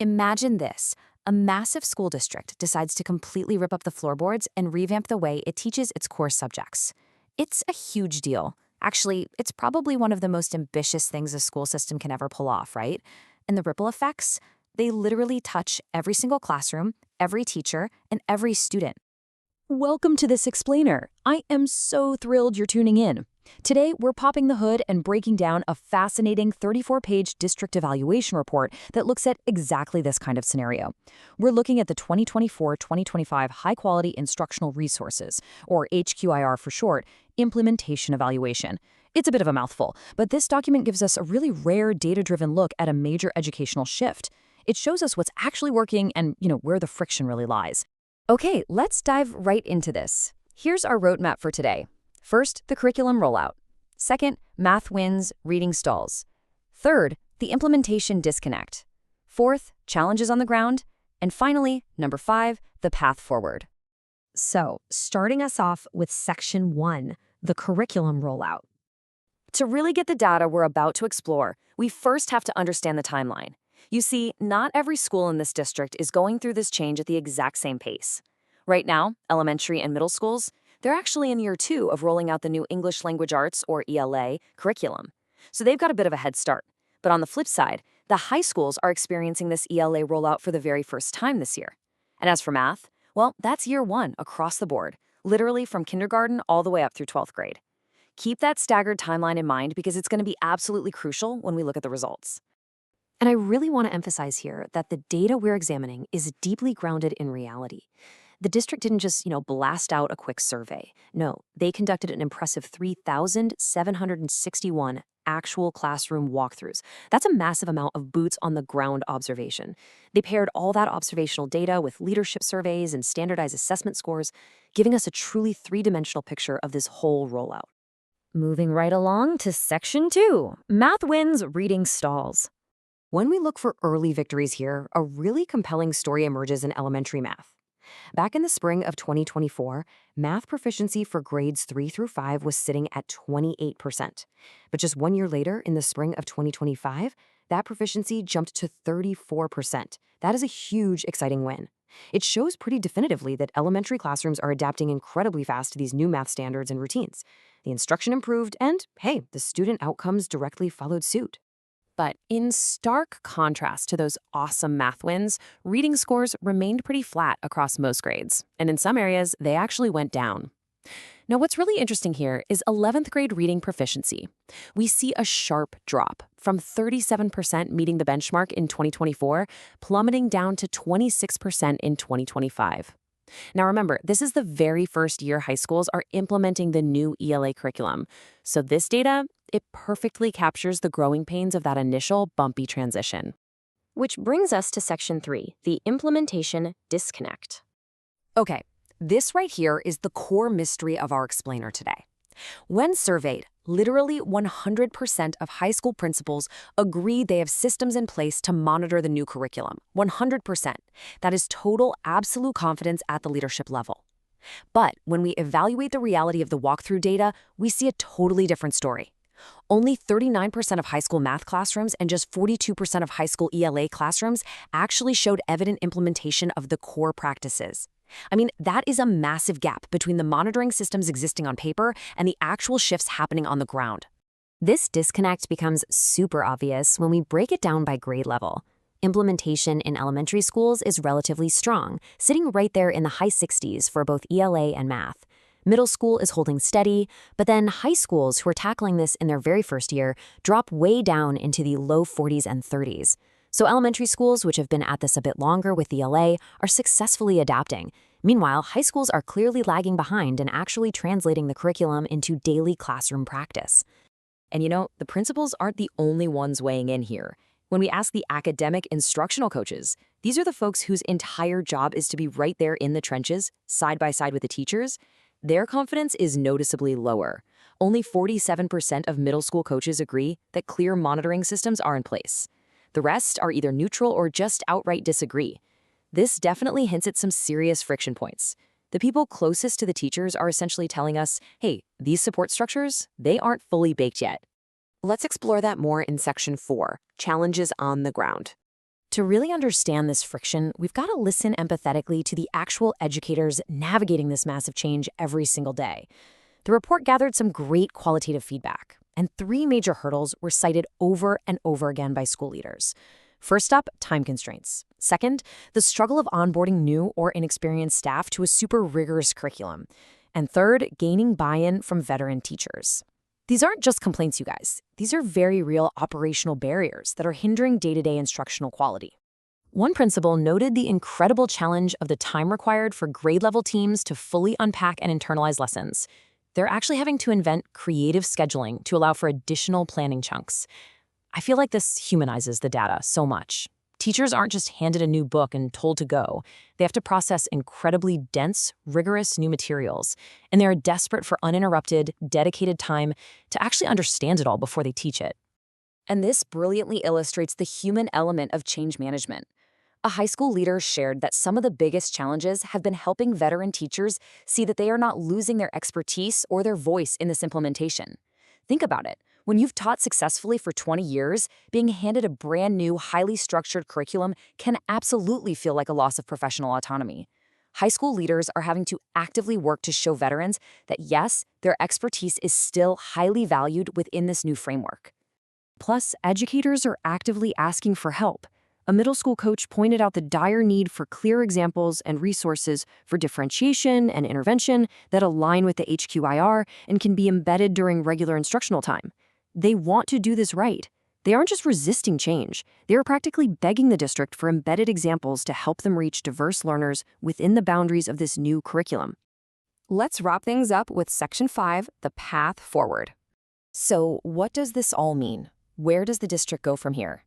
Imagine this. A massive school district decides to completely rip up the floorboards and revamp the way it teaches its core subjects. It's a huge deal. Actually, it's probably one of the most ambitious things a school system can ever pull off, right? And the ripple effects, they literally touch every single classroom, every teacher, and every student. Welcome to this explainer. I am so thrilled you're tuning in. Today, we're popping the hood and breaking down a fascinating 34-page district evaluation report that looks at exactly this kind of scenario. We're looking at the 2024-2025 High-Quality Instructional Resources, or HQIR for short, implementation evaluation. It's a bit of a mouthful, but this document gives us a really rare data-driven look at a major educational shift. It shows us what's actually working and, where the friction really lies. Okay, let's dive right into this. Here's our roadmap for today. First, the curriculum rollout. Second, math wins, reading stalls. Third, the implementation disconnect. Fourth, challenges on the ground. And finally, number 5, the path forward. So, starting us off with Section 1, the curriculum rollout. To really get the data we're about to explore, we first have to understand the timeline. You see, not every school in this district is going through this change at the exact same pace. Right now, elementary and middle schools, they're actually in year 2 of rolling out the new English Language Arts, or ELA, curriculum. So they've got a bit of a head start. But on the flip side, the high schools are experiencing this ELA rollout for the very first time this year. And as for math, well, that's year 1 across the board, literally from kindergarten all the way up through 12th grade. Keep that staggered timeline in mind because it's going to be absolutely crucial when we look at the results. And I really want to emphasize here that the data we're examining is deeply grounded in reality. The district didn't just, blast out a quick survey. No, they conducted an impressive 3,761 actual classroom walkthroughs. That's a massive amount of boots-on-the-ground observation. They paired all that observational data with leadership surveys and standardized assessment scores, giving us a truly three-dimensional picture of this whole rollout. Moving right along to Section 2, Math Wins, Reading Stalls. When we look for early victories here, a really compelling story emerges in elementary math. Back in the spring of 2024, math proficiency for grades 3 through 5 was sitting at 28%. But just 1 year later, in the spring of 2025, that proficiency jumped to 34%. That is a huge, exciting win. It shows pretty definitively that elementary classrooms are adapting incredibly fast to these new math standards and routines. The instruction improved, and hey, the student outcomes directly followed suit. But in stark contrast to those awesome math wins, reading scores remained pretty flat across most grades, and in some areas, they actually went down. Now, what's really interesting here is 11th grade reading proficiency. We see a sharp drop from 37% meeting the benchmark in 2024, plummeting down to 26% in 2025. Now remember, this is the very first year high schools are implementing the new ELA curriculum. So this data, it perfectly captures the growing pains of that initial bumpy transition. Which brings us to Section 3, the implementation disconnect. Okay, this right here is the core mystery of our explainer today. When surveyed, literally 100% of high school principals agree they have systems in place to monitor the new curriculum. 100%. That is total, absolute confidence at the leadership level. But when we evaluate the reality of the walkthrough data, we see a totally different story. Only 39% of high school math classrooms and just 42% of high school ELA classrooms actually showed evident implementation of the core practices. I mean, that is a massive gap between the monitoring systems existing on paper and the actual shifts happening on the ground. This disconnect becomes super obvious when we break it down by grade level. Implementation in elementary schools is relatively strong, sitting right there in the high 60s for both ELA and math. Middle school is holding steady, but then high schools who are tackling this in their very first year drop way down into the low 40s and 30s. So elementary schools, which have been at this a bit longer with ELA, are successfully adapting. Meanwhile, high schools are clearly lagging behind and actually translating the curriculum into daily classroom practice. And the principals aren't the only ones weighing in here. When we ask the academic instructional coaches, these are the folks whose entire job is to be right there in the trenches, side by side with the teachers. Their confidence is noticeably lower. Only 47% of middle school coaches agree that clear monitoring systems are in place. The rest are either neutral or just outright disagree. This definitely hints at some serious friction points. The people closest to the teachers are essentially telling us, hey, these support structures, they aren't fully baked yet. Let's explore that more in Section 4, Challenges on the Ground. To really understand this friction, we've got to listen empathetically to the actual educators navigating this massive change every single day. The report gathered some great qualitative feedback, and 3 major hurdles were cited over and over again by school leaders. First up, time constraints. Second, the struggle of onboarding new or inexperienced staff to a super rigorous curriculum. And third, gaining buy-in from veteran teachers. These aren't just complaints, you guys. These are very real operational barriers that are hindering day-to-day instructional quality. One principal noted the incredible challenge of the time required for grade-level teams to fully unpack and internalize lessons. They're actually having to invent creative scheduling to allow for additional planning chunks. I feel like this humanizes the data so much. Teachers aren't just handed a new book and told to go. They have to process incredibly dense, rigorous new materials, and they are desperate for uninterrupted, dedicated time to actually understand it all before they teach it. And this brilliantly illustrates the human element of change management. A high school leader shared that some of the biggest challenges have been helping veteran teachers see that they are not losing their expertise or their voice in this implementation. Think about it. When you've taught successfully for 20 years, being handed a brand new, highly structured curriculum can absolutely feel like a loss of professional autonomy. High school leaders are having to actively work to show veterans that yes, their expertise is still highly valued within this new framework. Plus, educators are actively asking for help. A middle school coach pointed out the dire need for clear examples and resources for differentiation and intervention that align with the HQIR and can be embedded during regular instructional time. They want to do this right. They aren't just resisting change. They are practically begging the district for embedded examples to help them reach diverse learners within the boundaries of this new curriculum. Let's wrap things up with Section 5, the path forward. So, what does this all mean? Where does the district go from here?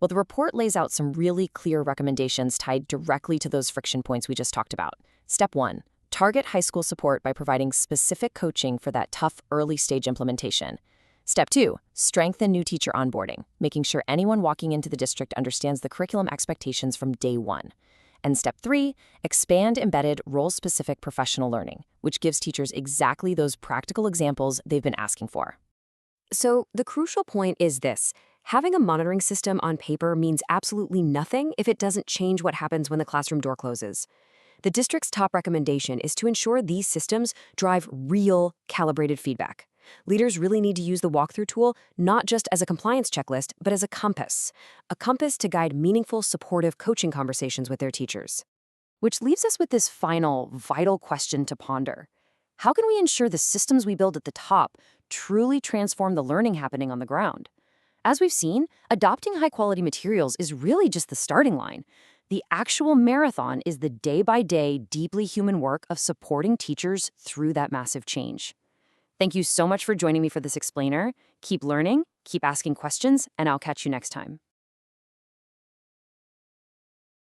Well, the report lays out some really clear recommendations tied directly to those friction points we just talked about. Step 1, target high school support by providing specific coaching for that tough early stage implementation. Step 2, strengthen new teacher onboarding, making sure anyone walking into the district understands the curriculum expectations from day 1. And Step 3, expand embedded role-specific professional learning, which gives teachers exactly those practical examples they've been asking for. So the crucial point is this. Having a monitoring system on paper means absolutely nothing if it doesn't change what happens when the classroom door closes. The district's top recommendation is to ensure these systems drive real, calibrated feedback. Leaders really need to use the walkthrough tool not just as a compliance checklist, but as a compass to guide meaningful, supportive coaching conversations with their teachers. Which leaves us with this final, vital question to ponder. How can we ensure the systems we build at the top truly transform the learning happening on the ground? As we've seen, adopting high-quality materials is really just the starting line. The actual marathon is the day-by-day, deeply human work of supporting teachers through that massive change. Thank you so much for joining me for this explainer. Keep learning, keep asking questions, and I'll catch you next time.